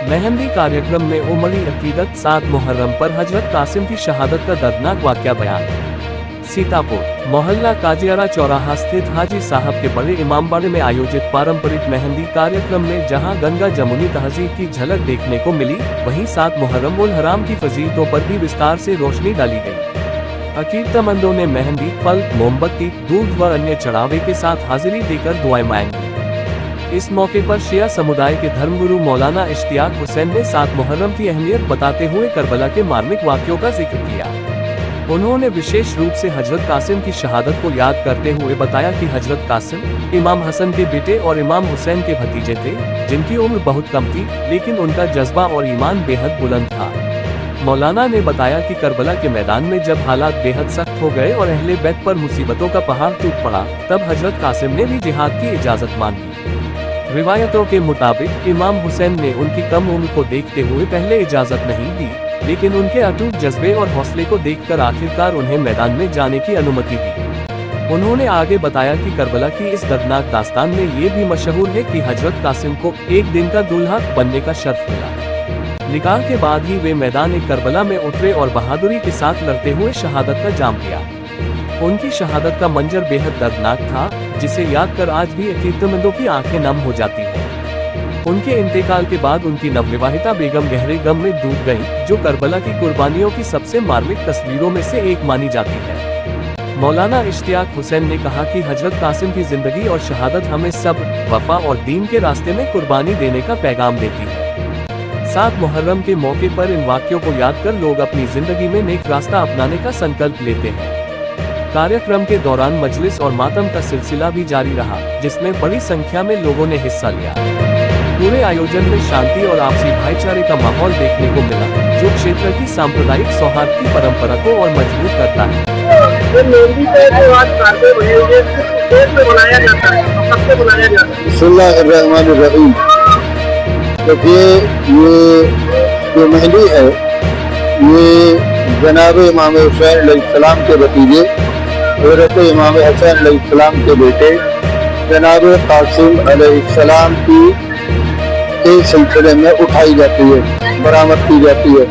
मेहंदी कार्यक्रम में उमड़ी अकीदत, 7 मुहर्रम पर हजरत कासिम की शहादत का दर्दनाक वाक़या बयान। सीतापुर मोहल्ला काजियारा चौराहा स्थित हाजी साहब के बड़े इमामबाड़े में आयोजित पारंपरिक मेहंदी कार्यक्रम में जहां गंगा जमुनी तहजीब की झलक देखने को मिली, वहीं 7 मुहर्रम उल हराम की फजीलतों पर भी विस्तार से रोशनी डाली गई। अकीदतमंदों ने मेहंदी, फल, मोमबत्ती, दूध व अन्य चढ़ावे के साथ हाजिरी देकर दुआएं मांगी। इस मौके पर शिया समुदाय के धर्मगुरु मौलाना इश्तियाक हुसैन ने 7 मुहर्रम की अहमियत बताते हुए करबला के मार्मिक वाक़यों का जिक्र किया। उन्होंने विशेष रूप से हजरत कासिम की शहादत को याद करते हुए बताया कि हजरत कासिम इमाम हसन के बेटे और इमाम हुसैन के भतीजे थे, जिनकी उम्र बहुत कम थी, लेकिन उनका जज्बा और ईमान बेहद बुलंद था। मौलाना ने बताया कि करबला के मैदान में जब हालात बेहद सख्त हो गए और अहले बैत पर मुसीबतों का पहाड़ टूट पड़ा, तब हजरत कासिम ने भी जिहाद की इजाजत मांगी। रिवायतों के मुताबिक इमाम हुसैन ने उनकी कम उम्र को देखते हुए पहले इजाजत नहीं दी, लेकिन उनके अटूट जज्बे और हौसले को देखकर आखिरकार उन्हें मैदान में जाने की अनुमति दी। उन्होंने आगे बताया कि करबला की इस दर्दनाक दास्तान में ये भी मशहूर है कि हजरत कासिम को एक दिन का दूल्हा बनने का शर्फ मिला। निकाह के बाद ही वे मैदान करबला में उतरे और बहादुरी के साथ लड़ते हुए शहादत का जाम लिया। उनकी शहादत का मंजर बेहद दर्दनाक था, जिसे याद कर आज भी अकीदतमंदों की आंखें नम हो जाती हैं। उनके इंतकाल के बाद उनकी नवविवाहिता बेगम गहरे गम में डूब गईं, जो करबला की कुर्बानियों की सबसे मार्मिक तस्वीरों में से एक मानी जाती है। मौलाना इश्तियाक हुसैन ने कहा कि हजरत कासिम की जिंदगी और शहादत हमें सब वफा और दीन के रास्ते में कुर्बानी देने का पैगाम देती है। 7 मुहर्रम के मौके पर इन वाक़यों को याद कर लोग अपनी जिंदगी में नेक रास्ता अपनाने का संकल्प लेते हैं। कार्यक्रम के दौरान मजलिस और मातम का सिलसिला भी जारी रहा, जिसमें बड़ी संख्या में लोगों ने हिस्सा लिया। पूरे आयोजन में शांति और आपसी भाईचारे का माहौल देखने को मिला, जो क्षेत्र की सांप्रदायिक सौहार्द की परंपरा को और मजबूत करता है। बिस्मिल्लाहिर्रहमानिर्रहीम। देखिए, ये जो मेहंदी है, ये जनाब इमाम हुसैन अलैहिस्सलाम के भतीजे हज़रत इमाम हसन अलैहिस्सलाम के बेटे जनाब कासिम अलैहिस्सलाम के सिलसिले में उठाई जाती है, बरामद की जाती है।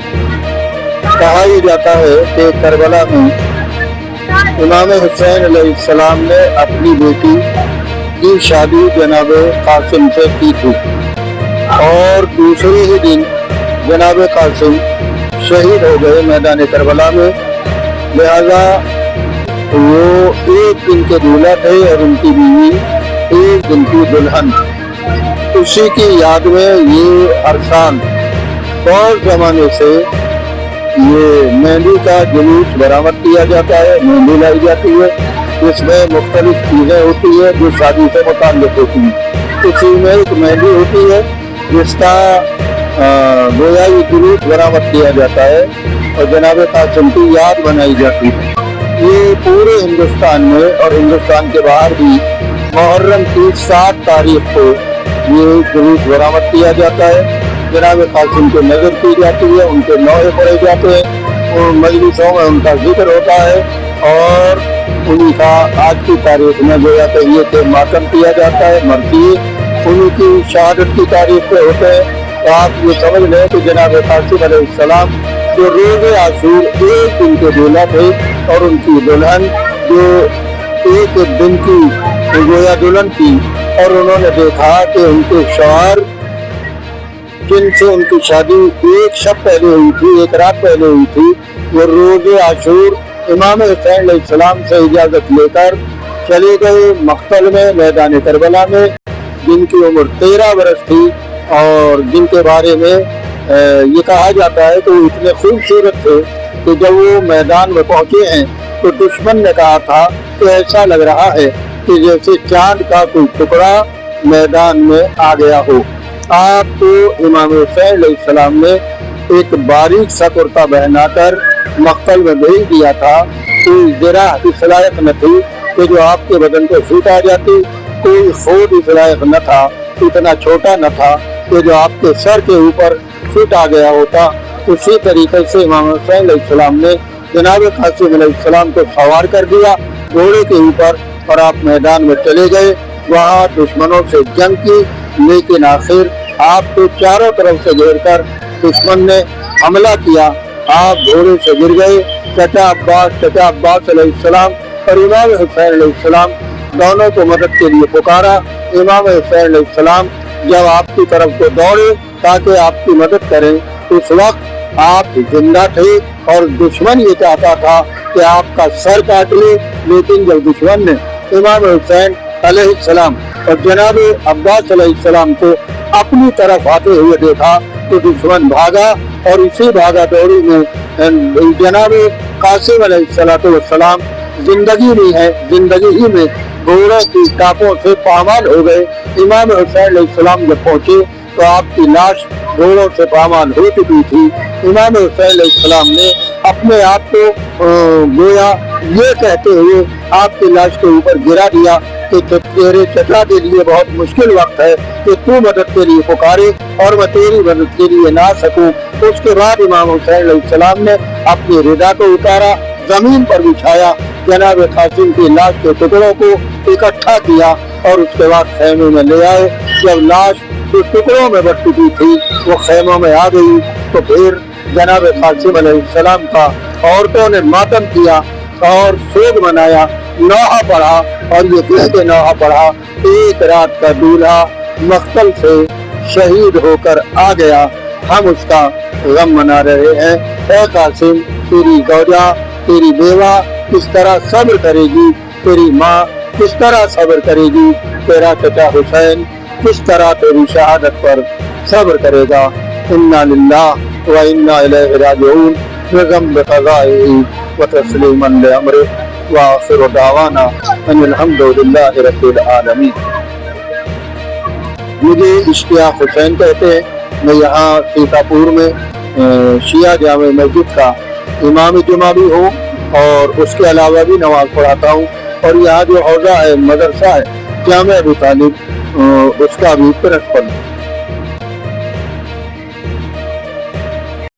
कहा यह जाता है कि करबला में इमाम हुसैन अलैहिस्सलाम ने अपनी बेटी की शादी जनाब कासिम से की थी और दूसरे ही दिन जनाब कासिम शहीद हो गए मैदान करबला में। लिहाजा वो एक दिन के दूल्हा थे और उनकी बीवी एक दिन की दुल्हन। उसी की याद में ये हर साल बहुत जमाने से ये मेहंदी का जुलूस बरामद किया जाता है, मेहंदी लाई जाती है, जिसमें मुख्तलिफ चीज़ें होती है जो शादी से मुताल्लिक़ होती हैं। उसी में एक मेहंदी होती है जिसका गोया ये जुलूस बरामद किया जाता है और जनाब कासिम की याद बनाई जाती है। ये पूरे हिंदुस्तान में और हिंदुस्तान के बाहर भी मुहर्रम की 7 तारीख को ये जुलूस बरामद किया जाता है। जनाब कासिम को नजर की जाती है, उनके नौहे पढ़े जाते हैं और मजलिसों में उनका जिक्र होता है और उन्हीं का आज की तारीख में गोया कहिए कि मातम किया जाता है, मरती उन्हीं की शहादत की तारीख पे होते हैं। तो आप ये समझ लें कि जनाब कासिम अलैहिस्सलाम जो रोज़े आशूर एक दिन के दूल्हा थे और उनकी दुल्हन जो एक दिन की गोया दुल्हन थी, और उन्होंने देखा कि उनके शौहर जिनसे उनकी शादी एक शब पहले हुई थी, एक रात पहले हुई थी, वो रोज़े आशूर इमाम हुसैन अलैहिस्सलाम से इजाज़त लेकर चले गए मक्तल में, मैदान करबला में, जिनकी उम्र 13 बरस थी और जिनके बारे में ये कहा जाता है कि वो इतने खूबसूरत थे कि जब वो मैदान में पहुंचे हैं तो दुश्मन ने कहा था कि ऐसा लग रहा है कि जैसे चांद का कोई टुकड़ा मैदान में आ गया हो। आपको इमाम हुसैन अलैहिस्सलाम ने एक बारीक सा कुर्ता पहनाकर मक्तल में भेज दिया था। कोई ज़रा इस लायक न थी कि जो आपके बदन को छूट आ जाती, कोई खोद इस लायक न था, इतना छोटा न था कि जो आपके सर के ऊपर फिट आ गया होता। उसी तरीके से इमाम हुसैन अलैहिस्सलाम ने जनाब कासिम अलैहिस्सलाम को सवार कर दिया घोड़े के ऊपर और आप मैदान में चले गए। वहाँ दुश्मनों से जंग की, लेकिन आखिर आपको चारों तरफ से घेर कर दुश्मन ने हमला किया, आप घोड़े से गिर गए। चचा अब्बास अलैहिस्सलाम और इमाम हुसैन अलैहिस्सलाम दोनों को मदद के लिए पुकारा। इमाम हुसैन अलैहिस्सलाम जब आपकी तरफ को दौड़े ताकि आपकी मदद करें, उस वक्त आप जिंदा थे और दुश्मन ये चाहता था कि आपका सर काट ले, लेकिन जब दुश्मन ने इमाम हुसैन अलैहिस्सलाम और जनाब अब्बास अलैहिस्सलाम को अपनी तरफ आते हुए देखा तो दुश्मन भागा और इसी भागा दौड़ी में जनाब कासिम अलैहिस्सलाम जिंदगी ही में घोड़ों की टापों से पामाल हो गए। इमाम हुसैन अलैहिस्सलाम जब पहुंचे तो आपकी लाश घोड़ों से पामाल हो चुकी थी। इमाम हुसैन अलैहिस्सलाम ने अपने आप को गोया ये कहते हुए आपकी लाश के ऊपर गिरा दिया कि तेरे चचा के लिए बहुत मुश्किल वक्त है कि तू मदद के लिए पुकारे और मैं तेरी मदद के लिए ना सकूं। उसके बाद इमाम हुसैन अलैहिस्सलाम ने अपनी रिदा को उतारा, जमीन पर बिछाया, जनाब कासिम की लाश के टुकड़ों को इकट्ठा किया और उसके बाद खेमे में ले आए। जब लाश जो टुकड़ों में बट चुकी थी वो खेमों में आ गई तो फिर जनाब कासिम अलैहिस्सलाम का औरतों ने मातम किया और शोक मनाया, नौहा पढ़ा और ये कहते नौहा पढ़ा, एक रात का दूल्हा मख्तल से शहीद होकर आ गया, हम उसका गम मना रहे हैं। ऐ कासिम, तेरी गौजा, तेरी बेवा किस तरह सब्र करेगी, तेरी माँ किस तरह सब्र करेगी, तेरा चचा हुसैन किस तरह तेरी शहादत पर सब्र करेगा। इन्ना लिल्लाह व इन्ना इलैहि राजिऊन बिज़म्बि क़ज़ाइही व तस्लीमन लिअम्रिही व आखिरु दावाना अनिल हम्दुलिल्लाहि रब्बिल आलमीन। मुझे इश्तियाक हुसैन कहते हैं। मैं यहाँ सीतापुर में शिया जामे मस्जिद का इमाम जुमा भी हूँ और उसके अलावा भी नमाज पढ़ाता हूँ। और यहाँ जो हौजा है, मदरसा है जामे अबू तालिब, उसका भी प्रिंसिपल हूँ।